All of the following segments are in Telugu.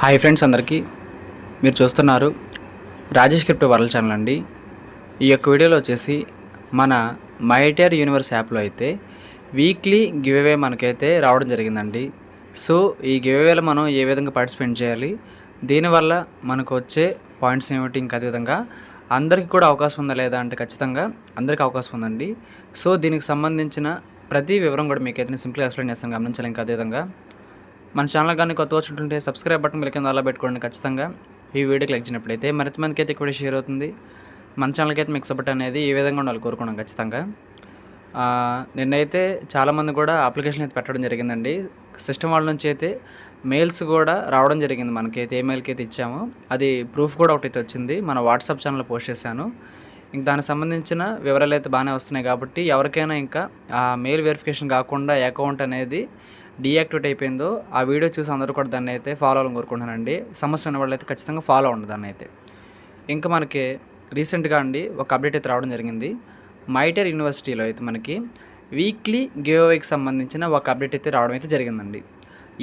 హాయ్ ఫ్రెండ్స్, అందరికీ మీరు చూస్తున్నారు రాజేష్ క్రిప్టో వరల్డ్ ఛానల్ అండి. ఈ యొక్క వీడియోలో వచ్చేసి మన మైటర్ యూనివర్స్ యాప్లో అయితే వీక్లీ గివ్ అవే మనకైతే రావడం జరిగిందండి. సో ఈ గివ్ అవేలో మనం ఏ విధంగా పార్టిసిపేట్ చేయాలి, దీనివల్ల మనకు వచ్చే పాయింట్స్ ఏమిటి, ఇంకా అదేవిధంగా అందరికీ కూడా అవకాశం ఉందా లేదా అంటే ఖచ్చితంగా అందరికీ అవకాశం ఉందండి. సో దీనికి సంబంధించిన ప్రతి వివరం కూడా మీకైతే నేను సింపుల్గా ఎక్స్ప్లెయిన్ చేస్తాను, గమనించాలి. ఇంకా అదేవిధంగా మన ఛానల్ కానీ కొత్త వచ్చినట్టుంటే సబ్స్క్రైబ్ బటన్ మీరు కింద అలా పెట్టుకోండి. ఖచ్చితంగా ఈ వీడియోకి లైక్ చేసినప్పుడైతే మరింత మందికి అయితే ఎక్కువ షేర్ అవుతుంది. మన ఛానల్కి అయితే మీకు సపోర్ట్ అనేది ఏ విధంగా ఉండాలి కోరుకున్నాం ఖచ్చితంగా. నిన్నైతే చాలామంది కూడా అప్లికేషన్ అయితే పెట్టడం జరిగిందండి. సిస్టమ్ వాళ్ళ నుంచి అయితే మెయిల్స్ కూడా రావడం జరిగింది. మనకైతే ఏ మెయిల్కి అయితే ఇచ్చామో అది ప్రూఫ్ కూడా ఒకటైతే వచ్చింది. మన వాట్సాప్ ఛానల్లో పోస్ట్ చేశాను. ఇంక దానికి సంబంధించిన వివరాలు అయితే బాగానే వస్తున్నాయి కాబట్టి ఎవరికైనా ఇంకా ఆ మెయిల్ వెరిఫికేషన్ కాకుండా అకౌంట్ అనేది డీయాక్టివేట్ అయిపోయిందో ఆ వీడియో చూసి అందరూ కూడా దాన్ని అయితే ఫాలో అవ్వాలని కోరుకుంటున్నానండి. సమస్య ఉన్న వాళ్ళు అయితే ఖచ్చితంగా ఫాలో అవ్వండి దాన్ని అయితే. ఇంకా మనకి రీసెంట్గా అండి ఒక అప్డేట్ అయితే రావడం జరిగింది. మైటర్ యూనివర్సిటీలో అయితే మనకి వీక్లీ గివ్ అవేకి సంబంధించిన ఒక అప్డేట్ అయితే రావడం అయితే జరిగిందండి.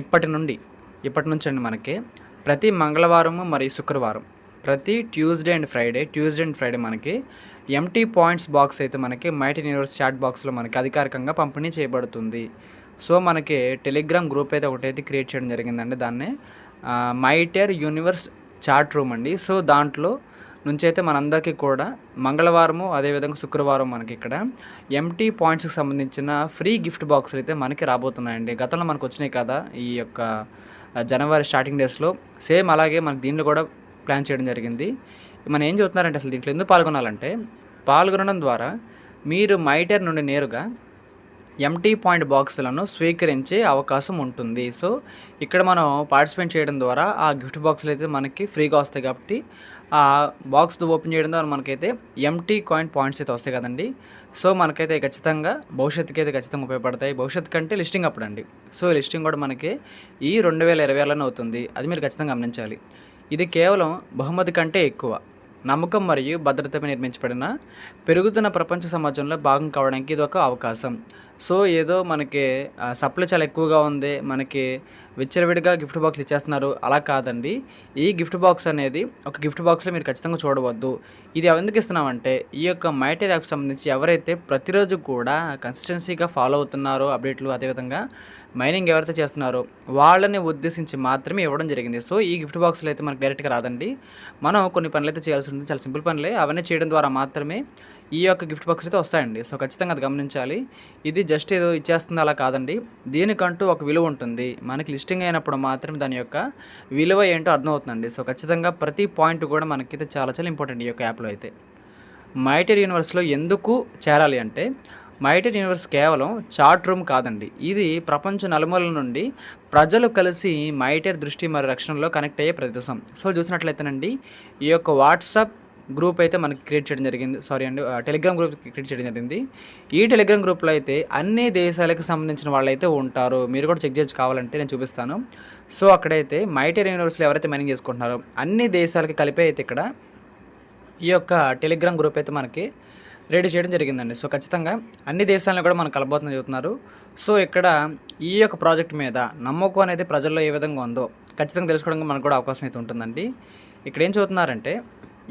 ఇప్పటి నుంచి అండి మనకి ప్రతి మంగళవారము మరియు శుక్రవారం, ప్రతి ట్యూస్డే అండ్ ఫ్రైడే మనకి ఎంటీ పాయింట్స్ బాక్స్ అయితే మనకి మైటర్ యూనివర్స్ చాట్ బాక్స్లో మనకి అధికారికంగా పంపిణీ చేయబడుతుంది. సో మనకి టెలిగ్రామ్ గ్రూప్ అయితే ఒకటైతే క్రియేట్ చేయడం జరిగిందండి. దాన్నే మైటర్ యూనివర్స్ చాట్ రూమ్ అండి. సో దాంట్లో నుంచి అయితే మనందరికీ కూడా మంగళవారము అదేవిధంగా శుక్రవారం మనకి ఇక్కడ ఎంటీ పాయింట్స్కి సంబంధించిన ఫ్రీ గిఫ్ట్ బాక్సులు అయితే మనకి రాబోతున్నాయండి. గతంలో మనకు వచ్చినాయి కదా ఈ యొక్క జనవరి స్టార్టింగ్ డేస్లో, సేమ్ అలాగే మనకి దీంట్లో కూడా ప్లాన్ చేయడం జరిగింది. మనం ఏం చెబుతున్నారంటే అసలు దీంట్లో ఎందుకు పాల్గొనాలంటే, పాల్గొనడం ద్వారా మీరు మైటర్ నుండి నేరుగా ఎంటీ పాయింట్ బాక్సులను స్వీకరించే అవకాశం ఉంటుంది. సో ఇక్కడ మనం పార్టిసిపేట్ చేయడం ద్వారా ఆ గిఫ్ట్ బాక్సులు అయితే మనకి ఫ్రీగా వస్తాయి కాబట్టి ఆ బాక్స్ ఓపెన్ చేయడం ద్వారా మనకైతే ఎంటీ కాయిన్ పాయింట్స్ అయితే వస్తాయి కదండి. సో మనకైతే ఖచ్చితంగా భవిష్యత్తుకి అయితే ఖచ్చితంగా ఉపయోగపడతాయి. భవిష్యత్తు కంటే లిస్టింగ్ అప్పుడు అండి. సో లిస్టింగ్ కూడా మనకి ఈ 2026లోనే అవుతుంది. అది మీరు ఖచ్చితంగా గమనించాలి. ఇది కేవలం బహుమతి కంటే ఎక్కువ నమ్మకం మరియు భద్రతపై నిర్మించబడిన పెరుగుతున్న ప్రపంచ సమాజంలో భాగం కావడానికి ఇది ఒక అవకాశం. సో ఏదో మనకి సప్లై చాలా ఎక్కువగా ఉంది, మనకి విచ్చలవిడిగా గిఫ్ట్ బాక్స్లు ఇచ్చేస్తున్నారు, అలా కాదండి. ఈ గిఫ్ట్ బాక్స్ అనేది ఒక గిఫ్ట్ బాక్స్లో మీరు ఖచ్చితంగా చూడవద్దు. ఇది ఎందుకు ఇస్తున్నామంటే, ఈ యొక్క మైటర్ యాప్ సంబంధించి ఎవరైతే ప్రతిరోజు కూడా కన్సిస్టెన్సీగా ఫాలో అవుతున్నారో అప్డేట్లు, అదేవిధంగా మైనింగ్ ఎవరైతే చేస్తున్నారో వాళ్ళని ఉద్దేశించి మాత్రమే ఇవ్వడం జరిగింది. సో ఈ గిఫ్ట్ బాక్స్లో అయితే మనకు డైరెక్ట్గా రాదండి. మనం కొన్ని పనులు అయితే చేయాల్సి ఉంటుంది, చాలా సింపుల్ పనులే. అవన్నీ చేయడం ద్వారా మాత్రమే ఈ యొక్క గిఫ్ట్ బాక్స్ అయితే వస్తాయండి. సో ఖచ్చితంగా అది గమనించాలి. ఇది జస్ట్ ఏదో ఇచ్చేస్తుంది అలా కాదండి. దీనికంటూ ఒక విలువ ఉంటుంది. మనకి లిస్టింగ్ అయినప్పుడు మాత్రమే దాని యొక్క విలువ ఏంటో అర్థమవుతుందండి. సో ఖచ్చితంగా ప్రతి పాయింట్ కూడా మనకైతే చాలా చాలా ఇంపార్టెంట్ ఈ యొక్క యాప్లో అయితే. మైటర్ యూనివర్స్లో ఎందుకు చేరాలి అంటే, మైటర్ యూనివర్స్ కేవలం చాట్ రూమ్ కాదండి. ఇది ప్రపంచ నలుమూలల నుండి ప్రజలు కలిసి మైటర్ దృష్టి మరియు రక్షణలో కనెక్ట్ అయ్యే ప్రదేశం. సో చూసినట్లయితేనండి ఈ యొక్క వాట్సాప్ గ్రూప్ అయితే మనకి క్రియేట్ చేయడం జరిగింది. టెలిగ్రామ్ గ్రూప్ క్రియేట్ చేయడం జరిగింది. ఈ టెలిగ్రామ్ గ్రూప్లో అయితే అన్ని దేశాలకు సంబంధించిన వాళ్ళు అయితే ఉంటారు. మీరు కూడా చెక్ చేయొచ్చు, కావాలంటే నేను చూపిస్తాను. సో అక్కడైతే మైటర్ యూనివర్స్లో ఎవరైతే మైనింగ్ చేసుకుంటున్నారో అన్ని దేశాలకి కలిపి అయితే ఇక్కడ ఈ యొక్క టెలిగ్రామ్ గ్రూప్ అయితే మనకి రెడీ చేయడం జరిగిందండి. సో ఖచ్చితంగా అన్ని దేశాలను కూడా మనం కలబోతుందని చెబుతున్నారు. సో ఇక్కడ ఈ యొక్క ప్రాజెక్ట్ మీద నమ్మకం అనేది ప్రజల్లో ఏ విధంగా ఉందో ఖచ్చితంగా తెలుసుకోవడానికి మనకు కూడా అవకాశం అయితే ఉంటుందండి. ఇక్కడ ఏం చెబుతున్నారంటే,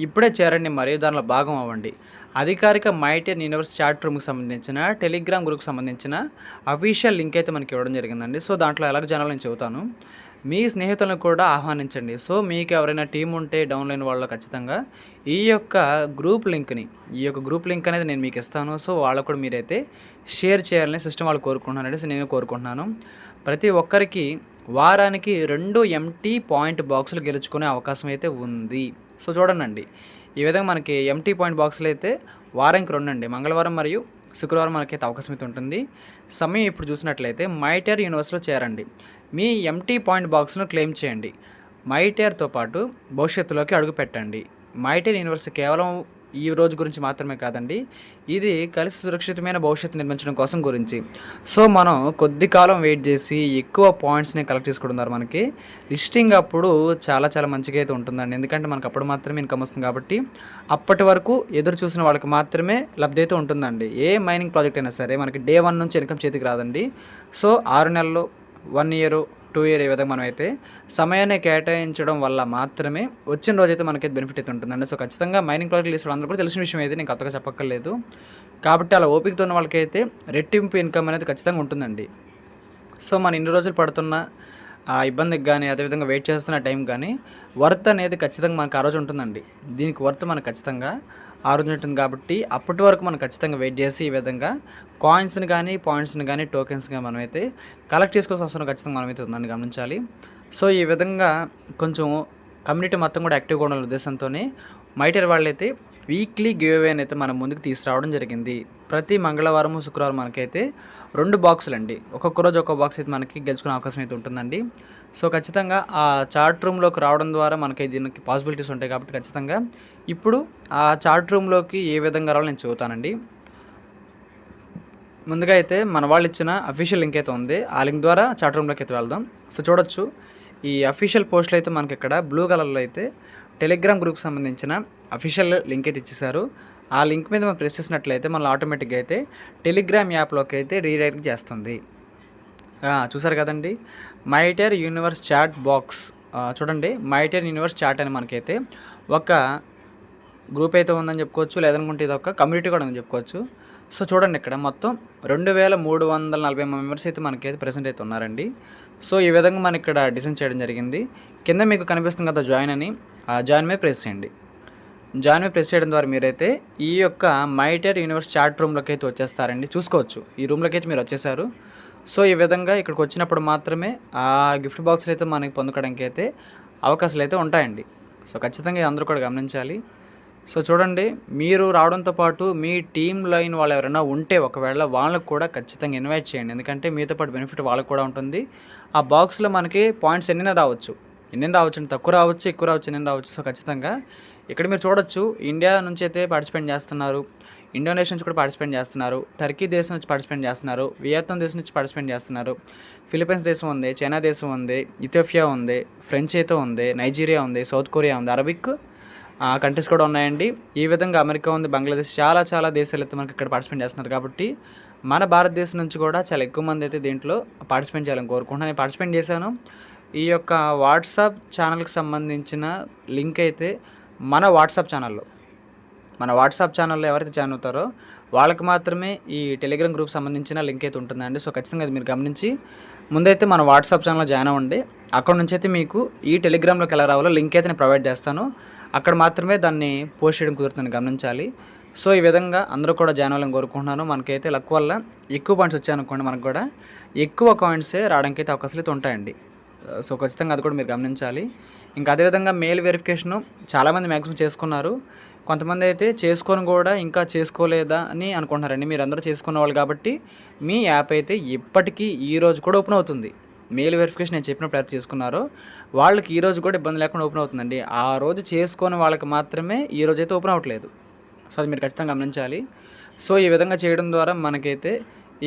ఇప్పుడే చేరండి మరియు దానిలో భాగం అవ్వండి. అధికారిక మైటర్ యూనివర్స్ చాట్ రూమ్కి సంబంధించిన టెలిగ్రామ్ గ్రూప్కి సంబంధించిన అఫీషియల్ లింక్ అయితే మనకి ఇవ్వడం జరిగిందండి. సో దాంట్లో ఎలాగ జనాలు నేను చెబుతాను, మీ స్నేహితులను కూడా ఆహ్వానించండి. సో మీకు ఎవరైనా టీం ఉంటే డౌన్లైన్ వాళ్ళు ఖచ్చితంగా ఈ యొక్క గ్రూప్ లింక్ అనేది నేను మీకు ఇస్తాను. సో వాళ్ళకు కూడా మీరైతే షేర్ చేయాలని సిస్టమ్ వాళ్ళు కోరుకుంటున్నారండి. సో నేను కోరుకుంటున్నాను. ప్రతి ఒక్కరికి వారానికి 2 ఎంటీ పాయింట్ బాక్సులు గెలుచుకునే అవకాశం అయితే ఉంది. సో చూడండి, ఈ విధంగా మనకి ఎంటీ పాయింట్ బాక్సులు అయితే వారానికి 2 అండి. మంగళవారం మరియు శుక్రవారం మనకైతే అవకాశం అయితే ఉంటుంది. సమయం ఇప్పుడు చూసినట్లయితే మైటర్ యూనివర్స్లో చేరండి. మీ ఎంటీ పాయింట్ బాక్స్ను క్లెయిమ్ చేయండి. మైటర్తో పాటు భవిష్యత్తులోకి అడుగు పెట్టండి. మైటర్ యూనివర్స్ కేవలం ఈ రోజు గురించి మాత్రమే కాదండి, ఇది కలిసి సురక్షితమైన భవిష్యత్తు నిర్మించడం కోసం గురించి. సో మనం కొద్ది కాలం వెయిట్ చేసి ఎక్కువ పాయింట్స్ని కలెక్ట్ చేసుకోవడం ద్వారా మనకి లిస్టింగ్ అప్పుడు చాలా చాలా మంచిగా అయితే ఉంటుందండి. ఎందుకంటే మనకు అప్పుడు మాత్రమే ఇన్కమ్ వస్తుంది కాబట్టి అప్పటి వరకు ఎదురు చూసిన వాళ్ళకి మాత్రమే లబ్ధి అయితే ఉంటుందండి. ఏ మైనింగ్ ప్రాజెక్ట్ అయినా సరే మనకి డే 1 నుంచి ఇన్కమ్ చేతికి రాదండి. సో 6 నెలలు, 1 ఇయర్, 2 ఇయర్ ఈ విధంగా మనమైతే సమయాన్ని కేటాయించడం వల్ల మాత్రమే వచ్చిన రోజైతే మనకైతే బెనిఫిట్ అయితే ఉంటుందండి. సో ఖచ్చితంగా మైనింగ్ ప్రాజెక్టులు తీసుకోవడం అందరూ కూడా తెలిసిన విషయం అయితే నేను కొత్తగా చెప్పక్కర్లేదు. కాబట్టి అలా ఓపికతో ఉన్న వాళ్ళకైతే రెట్టింపు ఇన్కమ్ అనేది ఖచ్చితంగా ఉంటుందండి. సో మన ఇన్ని రోజులు పడుతున్న ఆ ఇబ్బందికి కానీ, అదేవిధంగా వెయిట్ చేస్తున్న టైం కానీ వర్త్ అనేది ఖచ్చితంగా మనకు ఆ రోజు ఉంటుందండి. దీనికి వర్త్ మనకు ఖచ్చితంగా ఆ రోజు ఉంటుంది కాబట్టి అప్పటి వరకు మనం ఖచ్చితంగా వెయిట్ చేసి ఈ విధంగా కాయిన్స్ని కానీ, పాయింట్స్ని కానీ, టోకెన్స్గా మనమైతే కలెక్ట్ చేసుకోవాల్సిన అవసరం ఖచ్చితంగా మనమైతే ఉందని గమనించాలి. సో ఈ విధంగా కొంచెం కమ్యూనిటీ మొత్తం కూడా యాక్టివ్గా ఉండాలనే ఉద్దేశంతోనే మైటర్ వాళ్ళైతే వీక్లీ గివ్ అవే అయితే మనం ముందుకు తీసుకురావడం జరిగింది. ప్రతి మంగళవారం, శుక్రవారం మనకైతే 2 బాక్సులు అండి. ఒక్కొక్క రోజు ఒక్కొక్క బాక్స్ అయితే మనకి గెలుచుకునే అవకాశం అయితే ఉంటుందండి. సో ఖచ్చితంగా ఆ చాట్ రూమ్లోకి రావడం ద్వారా మనకి దీనికి పాసిబిలిటీస్ ఉంటాయి కాబట్టి ఖచ్చితంగా ఇప్పుడు ఆ చాట్ రూమ్లోకి ఏ విధంగా రావాలో నేను చెబుతానండి. ముందుగా అయితే మన వాళ్ళు ఇచ్చిన అఫీషియల్ లింక్ అయితే ఉంది. ఆ లింక్ ద్వారా చాట్ రూమ్లోకి అయితే వెళ్దాం. సో చూడొచ్చు ఈ అఫీషియల్ పోస్టులు అయితే మనకి ఇక్కడ బ్లూ కలర్లో అయితే టెలిగ్రామ్ గ్రూప్కి సంబంధించిన అఫీషియల్ లింక్ అయితే ఇచ్చేసారు. ఆ లింక్ మీద మనం ప్రెస్ చేసినట్లయితే మనం ఆటోమేటిక్గా అయితే టెలిగ్రామ్ యాప్లోకి అయితే రీడైరెక్ట్ చేస్తుంది. చూసారు కదండి, మైటర్ యూనివర్స్ చాట్ బాక్స్ చూడండి. మైటర్ యూనివర్స్ చాట్ అని మనకైతే ఒక గ్రూప్ అయితే ఉందని చెప్పుకోవచ్చు, లేదనుకుంటే ఇది ఒక కమ్యూనిటీ కూడా ఉందని చెప్పుకోవచ్చు. సో చూడండి ఇక్కడ మొత్తం 2340 మెంబర్స్ అయితే మనకైతే ప్రెసెంట్ అయితే ఉన్నారండి. సో ఈ విధంగా మనం ఇక్కడ డిజైన్ చేయడం జరిగింది. కింద మీకు కనిపిస్తుంది కదా జాయిన్ అని, ఆ జాయిన్ మీద ప్రెస్ చేయండి. జాయిన్ మీద ప్రెస్ చేయడం ద్వారా మీరైతే ఈ యొక్క మైటర్ యూనివర్స్ చాట్ రూమ్లోకి అయితే వచ్చేస్తారండి. చూసుకోవచ్చు ఈ రూమ్లోకి అయితే మీరు వచ్చేసారు. సో ఈ విధంగా ఇక్కడికి వచ్చినప్పుడు మాత్రమే ఆ గిఫ్ట్ బాక్స్లు అయితే మనకి పొందుకోవడానికి అయితే అవకాశాలు అయితే ఉంటాయండి. సో ఖచ్చితంగా అందరూ కూడా గమనించాలి. సో చూడండి, మీరు రావడంతో పాటు మీ టీమ్ లైన్ వాళ్ళు ఎవరైనా ఉంటే ఒకవేళ వాళ్ళకు కూడా ఖచ్చితంగా ఇన్వైట్ చేయండి. ఎందుకంటే మీతో పాటు బెనిఫిట్ వాళ్ళకు కూడా ఉంటుంది. ఆ బాక్స్లో మనకి పాయింట్స్ ఎన్నైనా రావచ్చు అండి, తక్కువ రావచ్చు, ఎక్కువ రావచ్చు, ఎన్ని రావచ్చు. సో ఖచ్చితంగా ఇక్కడ మీరు చూడొచ్చు, ఇండియా నుంచి అయితే పార్టిసిపేట్ చేస్తున్నారు, ఇండోనేషియా నుంచి కూడా పార్టిసిపేట్ చేస్తున్నారు, టర్కీ దేశం నుంచి పార్టిసిపేట్ చేస్తున్నారు, వియత్నాం దేశం నుంచి పార్టిసిపేట్ చేస్తున్నారు, ఫిలిప్పీన్స్ దేశం ఉంది, చైనా దేశం ఉంది, ఇథియోపియా ఉంది, ఫ్రెంచ్ అయితే ఉంది, నైజీరియా ఉంది, సౌత్ కొరియా ఉంది, అరబిక్ కంట్రీస్ కూడా ఉన్నాయండి. ఈ విధంగా అమెరికా ఉంది, బంగ్లాదేశ్, చాలా దేశాలు అయితే మనకి ఇక్కడ పార్టిసిపేట్ చేస్తున్నారు. కాబట్టి మన భారతదేశం నుంచి కూడా చాలా ఎక్కువ మంది అయితే దీంట్లో పార్టిసిపేట్ చేయాలని కోరుకుంటున్నాను. నేను పార్టిసిపేట్ చేశాను. ఈ యొక్క వాట్సాప్ ఛానల్కి సంబంధించిన లింక్ అయితే మన వాట్సాప్ ఛానల్లో ఎవరైతే జాయిన్ అవుతారో వాళ్ళకి మాత్రమే ఈ టెలిగ్రామ్ గ్రూప్ సంబంధించిన లింక్ అయితే ఉంటుందండి. సో ఖచ్చితంగా అది మీరు గమనించి ముందైతే మన వాట్సాప్ ఛానల్లో జాయిన్ అవ్వండి. అక్కడ నుంచి అయితే మీకు ఈ టెలిగ్రామ్లోకి ఎలా రావాలో లింక్ అయితే నేను ప్రొవైడ్ చేస్తాను. అక్కడ మాత్రమే దాన్ని పోస్ట్ చేయడం కుదురుతుందని గమనించాలి. సో ఈ విధంగా అందరూ కూడా జాయిన్ అవ్వాలని కోరుకుంటున్నాను. మనకైతే లక్ వల్ల ఎక్కువ పాయింట్స్ వచ్చాయనుకోండి, మనకు కూడా ఎక్కువ కాయిన్సే రావడానికి అయితే అవకాశాలు అయితే ఉంటాయండి. సో ఖచ్చితంగా అది కూడా మీరు గమనించాలి. ఇంకా అదేవిధంగా మెయిల్ వెరిఫికేషను చాలామంది మ్యాక్సిమం చేసుకున్నారు. కొంతమంది అయితే చేసుకొని కూడా ఇంకా చేసుకోలేదా అని అనుకుంటున్నారండి. మీరు అందరూ చేసుకున్న వాళ్ళు కాబట్టి మీ యాప్ అయితే ఇప్పటికీ ఈరోజు కూడా ఓపెన్ అవుతుంది. మెయిల్ వెరిఫికేషన్ నేను చెప్పినప్పుడు అయితే చేసుకున్నారో వాళ్ళకి ఈరోజు కూడా ఇబ్బంది లేకుండా ఓపెన్ అవుతుందండి. ఆ రోజు చేసుకొని వాళ్ళకి మాత్రమే ఈరోజు అయితే ఓపెన్ అవ్వట్లేదు. సో అది మీరు ఖచ్చితంగా గమనించాలి. సో ఈ విధంగా చేయడం ద్వారా మనకైతే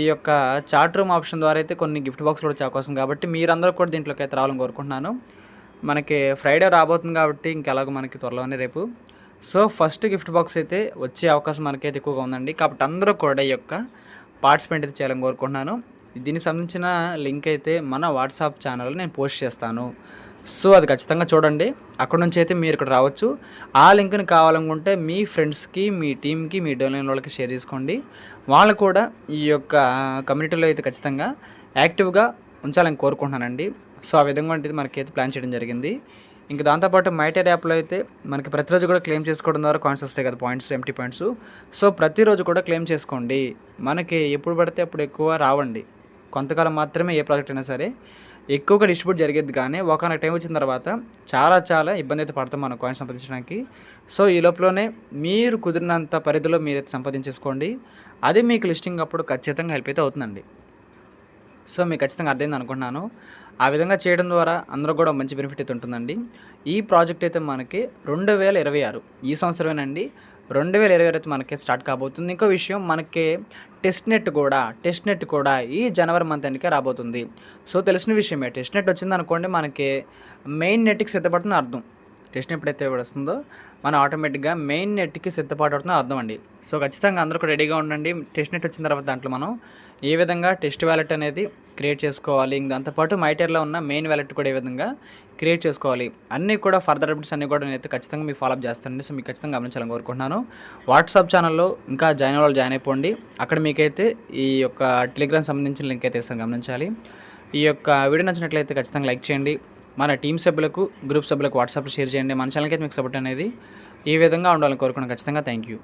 ఈ యొక్క చాట్ రూమ్ ఆప్షన్ ద్వారా అయితే కొన్ని గిఫ్ట్ బాక్స్ కూడా వచ్చే అవకాశం, కాబట్టి మీరందరూ కూడా దీంట్లోకి అయితే రావాలని కోరుకుంటున్నాను. మనకి ఫ్రైడే రాబోతుంది కాబట్టి ఇంకెలాగో మనకి త్వరలోనే రేపు. సో ఫస్ట్ గిఫ్ట్ బాక్స్ అయితే వచ్చే అవకాశం మనకైతే ఎక్కువగా ఉందండి. కాబట్టి అందరూ కూడా ఈ యొక్క పార్టిసిపేట్ అయితే చేయాలని కోరుకుంటున్నాను. దీనికి సంబంధించిన లింక్ అయితే మన వాట్సాప్ ఛానల్లో నేను పోస్ట్ చేస్తాను. సో అది ఖచ్చితంగా చూడండి. అక్కడ నుంచి అయితే మీరు ఇక్కడ రావచ్చు. ఆ లింక్ని కావాలనుకుంటే మీ ఫ్రెండ్స్కి, మీ టీమ్కి, మీ డొలైన్ వాళ్ళకి షేర్ చేసుకోండి. వాళ్ళు కూడా ఈ యొక్క కమ్యూనిటీలో అయితే ఖచ్చితంగా యాక్టివ్గా ఉంచాలని కోరుకుంటున్నానండి. సో ఆ విధంగా అంటే మనకైతే ప్లాన్ చేయడం జరిగింది. ఇంకా దాంతోపాటు మైటర్ యాప్లో అయితే మనకి ప్రతిరోజు కూడా క్లెయిమ్ చేసుకోవడం ద్వారా కాయిన్స్ వస్తాయి కదా, పాయింట్స్, ఎంటీ పాయింట్స్. సో ప్రతిరోజు కూడా క్లెయిమ్ చేసుకోండి. మనకి ఎప్పుడు పడితే అప్పుడు ఎక్కువ రావండి. కొంతకాలం మాత్రమే ఏ ప్రాజెక్ట్ అయినా సరే ఎక్కువగా డిస్ట్రిబ్యూట్ జరిగేది, కానీ ఒకనొక టైం వచ్చిన తర్వాత చాలా ఇబ్బంది అయితే పడతాం మనం కాయిన్స్ సంపాదించడానికి. సో ఈ లోపలనే మీరు కుదిరినంత పరిధిలో మీరైతే సంపాదించేసుకోండి. అది మీకు లిస్టింగ్ అప్పుడు ఖచ్చితంగా హెల్ప్ అయితే అవుతుందండి. సో మీకు ఖచ్చితంగా అర్థమైంది అనుకుంటున్నాను. ఆ విధంగా చేయడం ద్వారా అందరూ కూడా మంచి బెనిఫిట్ అయితే ఉంటుందండి. ఈ ప్రాజెక్ట్ అయితే మనకి 2026 ఈ సంవత్సరమేనండి. 2026 అయితే మనకి స్టార్ట్ కాబోతుంది. ఇంకో విషయం, మనకి టెస్ట్ నెట్ కూడా ఈ జనవరి మంత్ ఎండ్కే రాబోతుంది. సో తెలిసిన విషయమే, టెస్ట్ నెట్ వచ్చిందనుకోండి మనకి మెయిన్ నెట్కి సిద్ధపడుతున్న అర్థం. టెస్ట్ ఎప్పుడైతే వస్తుందో మనం ఆటోమేటిక్గా మెయిన్ నెట్కి సిద్ధపడుతుందో అర్థం అండి. సో ఖచ్చితంగా అందరూ కూడా రెడీగా ఉండండి. టెస్ట్ నెట్ వచ్చిన తర్వాత దాంట్లో మనం ఏ విధంగా టెస్ట్ వ్యాలెట్ అనేది క్రియేట్ చేసుకోవాలి, దాంతోపాటు మైటర్లో ఉన్న మెయిన్ వ్యాలెట్ కూడా ఏ విధంగా క్రియేట్ చేసుకోవాలి అన్నీ కూడా ఫర్దర్ అప్డేట్స్ అన్నీ కూడా నేనైతే ఖచ్చితంగా మీకు ఫాలోఅప్ చేస్తానండి. సో మీకు ఖచ్చితంగా గమనించాలని కోరుకుంటున్నాను. వాట్సాప్ ఛానల్లో ఇంకా జాయిన్ అయిపోండి. అక్కడ మీకైతే ఈ యొక్క టెలిగ్రామ్ సంబంధించిన లింక్ అయితే ఇస్తాను, గమనించాలి. ఈ యొక్క వీడియో నచ్చినట్లయితే ఖచ్చితంగా లైక్ చేయండి. మన టీం సభ్యులకు, గ్రూప్ సభ్యులకు వాట్సాప్లో షేర్ చేయండి. మన ఛానల్కి అయితే మీకు సపోర్ట్ అనేది ఈ విధంగా ఉండాలని కోరుకున్నాను. ఖచ్చితంగా థ్యాంక్ యూ.